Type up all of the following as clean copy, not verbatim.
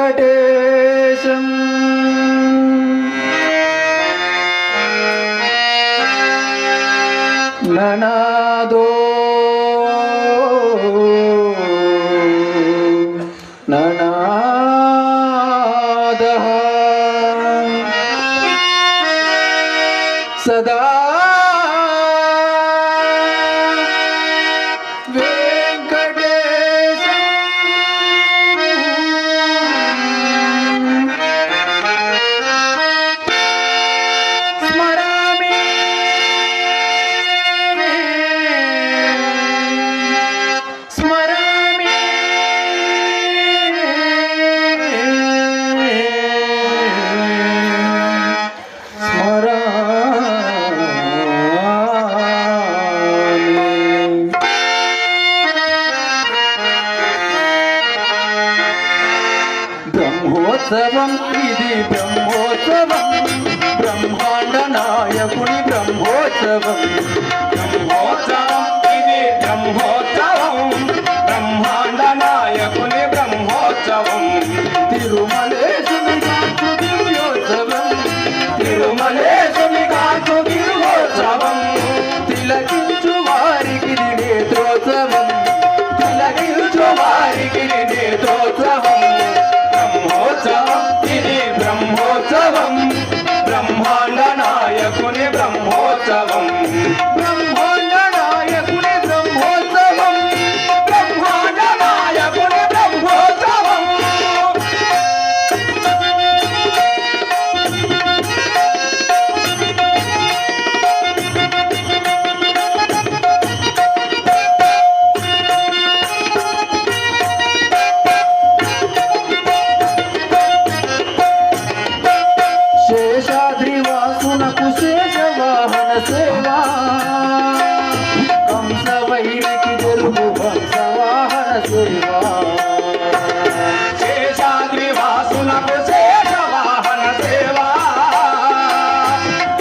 వెంకటేశం ననాదో ననాదః సదా బ్రహ్మోత్సవం ఇది బ్రహ్మోత్సవం బ్రహ్మాండ నాయకుని బ్రహ్మోత్సవం బ్రహ్మోత్సవం ఇది బ్రహ్మోత్సవం బ్రహ్మాండ నాయకుని బ్రహ్మోత్సవం తిరుమలేశుని కాంచు దివ్యోత్సవం తిరుమలేశుని కాంచు దివ్యోత్సవం తిలకించు వారికి నేత్రోత్సవం తిలకించు వారికి నేత్రోత్సవం బ్రహ్మోత్సవం ఇది బ్రహ్మోత్సవం బ్రహ్మాండ నాయకుని బ్రహ్మోత్సవం బ్రహ్మాండ నాయకుని బ్రహ్మోత్సవం బ్రహ్మాండ నాయకుని బ్రహ్మోత్సవం శేషాద్రివాసునకు శేషవాహన సేవా కంసవైరికి జరుగు హంసవాహన సేవా శేషాద్రివాసునకు శేషవాహన సేవా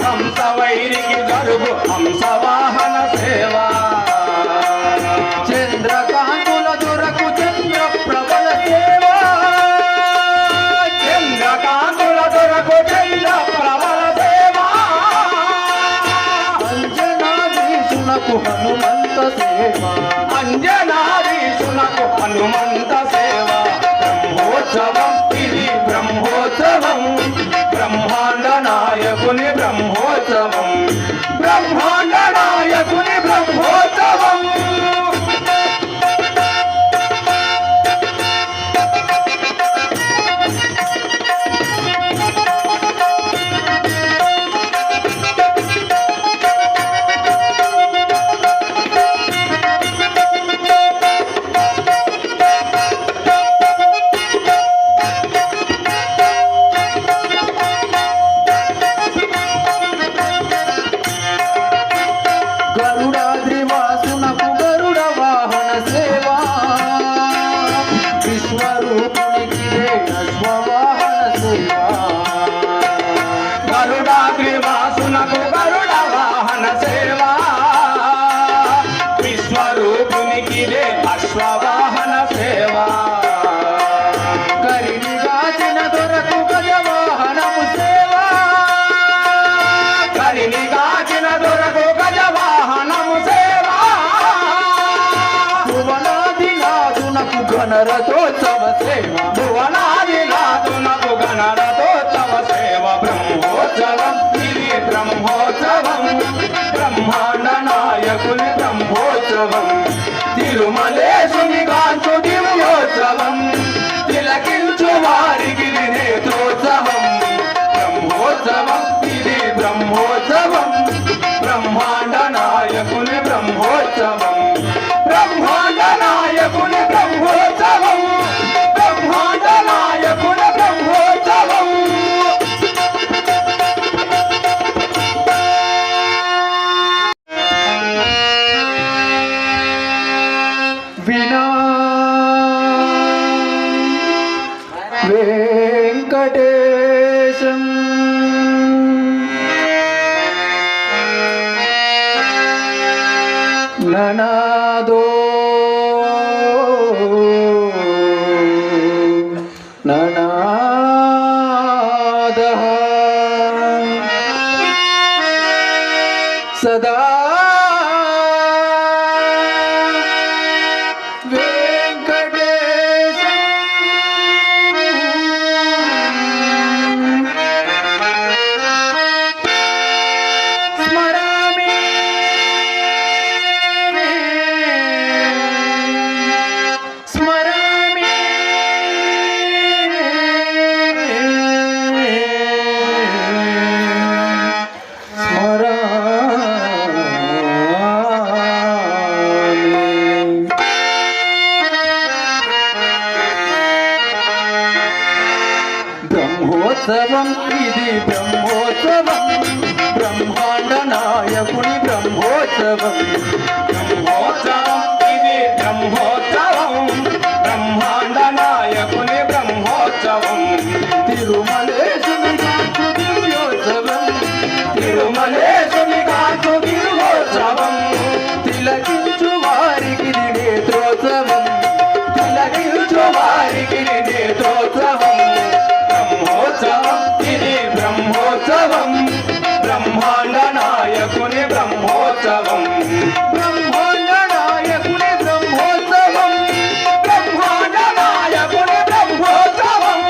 హంసవైరికి జరుగు హంసవాహన సేవా చంద్రకాంతుల దొరకు చంద్ర ప్రబల సేవా చంద్రకాంతుల దొరకు చంద్ర ప్రబల సేవా అంజనాధీశునకు హనుమంత సేవా అంజనాధీశునకు హనుమంత సేవ బ్రహ్మోత్సవం ఇది బ్రహ్మోత్సవం బ్రహ్మాండ నాయకుని బ్రహ్మోత్సవం బ్రహ్మాండ నాయకుని బ్రహ్మోత్సవం గరుడాద్రివాసునకు గరుడ వాహన సేవా విశ్వరూపునికి అశ్వవాహన సేవా గరుడాద్రివాసునకు గరుడ వాహన సేవా విశ్వరూపునికి అశ్వవాహన సేవా కరిని గాచిన దొరకు గజవాహనము సేవా కరిని గాచిన దొరకు గజవాహనము సేవా భువనాదినాథునకు ఘనరథోత్సవ సేవా భువనాదినాథునకు గణరథోత్సవ సేవ బ్రహ్మోత్సవం ఇది బ్రహ్మోత్సవం బ్రహ్మాండ నాయకుని బ్రహ్మోత్సవం తిరుమలేశుని కాంచు దివ్యోత్సవం తిలకించు వారికి నేత్రోత్సవం బ్రహ్మోత్సవం ఇది బ్రహ్మోత్సవం బ్రహ్మాండ నాయకుని బ్రహ్మోత్సవం బ్రహ్మాండ నాయకుని బ్రహ్మోత్సవం బ్రహ్మాండ నాయకుని బ్రహ్మోత్సవం వినా వెంకటేశం ననాదో ననా సదా బ్రహ్మోత్సవం ఇది బ్రహ్మోత్సవం బ్రహ్మాండ నాయకుని బ్రహ్మోత్సవం బ్రహ్మోత్సవం ఇది బ్రహ్మోత్సవం బ్రహ్మాండ నాయకుని బ్రహ్మోత్సవం తిరుమలేశుని కాచు దివ్యోత్సవం తిరుమలేశుని కాచు దివ్యోత్సవం తిలకించు వారికి ఇది నేత్రోత్సవం తిలకించు వారికి ఇది నేత్రోత్సవం బ్రహ్మోత్సవం ఇది బ్రహ్మోత్సవం బ్రహ్మాండ నాయకుని బ్రహ్మోత్సవం బ్రహ్మాండ నాయకుని బ్రహ్మోత్సవం బ్రహ్మాండ నాయకుని బ్రహ్మోత్సవం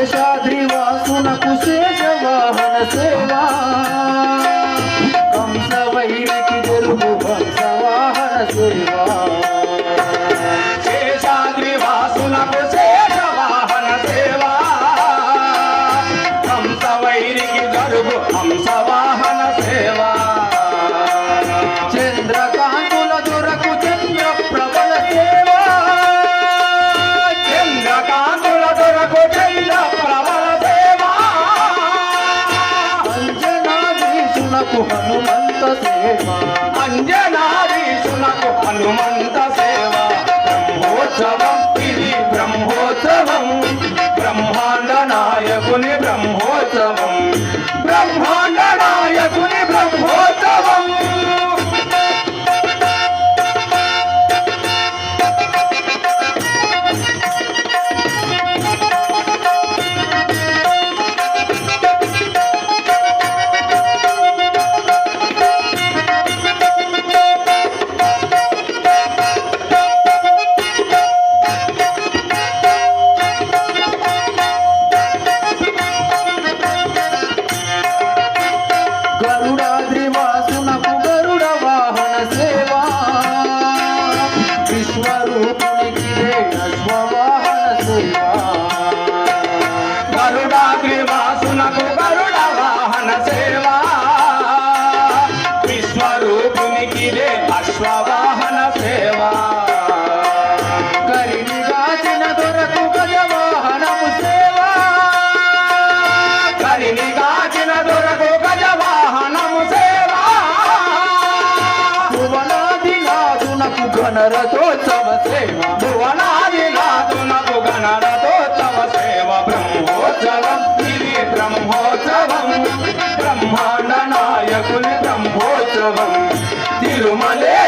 శేషాద్రివాసునకు శేషవాహన సేవా కంస వైరికి జరుగు హంసవాహన సేవా శేషాద్రి వాసునకు శేషవాహన సేవా హంస వైరికి జరుగు హంసవాహన సేవా చంద్రకాంతుల దొరకు చంద్ర ప్రబల సేవా చంద్రకాంతుల దొరకు చంద్ర ప్రబల సేవా అంజనాధీశునకు హనుమంత సేవా అంజనారీషునకు హనుమంత సేవ బ్రహ్మోత్సవం ఇది బ్రహ్మోత్సవం బ్రహ్మాండ నాయకుని బ్రహ్మోత్సవం బ్రహ్మాండ నాయకుని బ్రహ్మోత్సవం గరుడాద్రివాసునకు గరుడ వాహన సేవా విశ్వరూపునికి అశ్వవాహన సేవా గరుడాగ్రివాసునకు గరుడ వాహన సేవా విశ్వరూపునికి అశ్వవాహన సేవా కరినిగాచిన దొరకు గజవాహనము సేవా కరినిగాచిన దొరకు గజవాహనము సేవా భువనాదినాథునకు ఘనరథోత్సవ సేవా భువనాదినాథునకు గణరథోత్సవ సేవ బ్రహ్మోత్సవం ఇది బ్రహ్మోత్సవం బ్రహ్మాండ నాయకుని బ్రహ్మోత్సవం తిరుమలే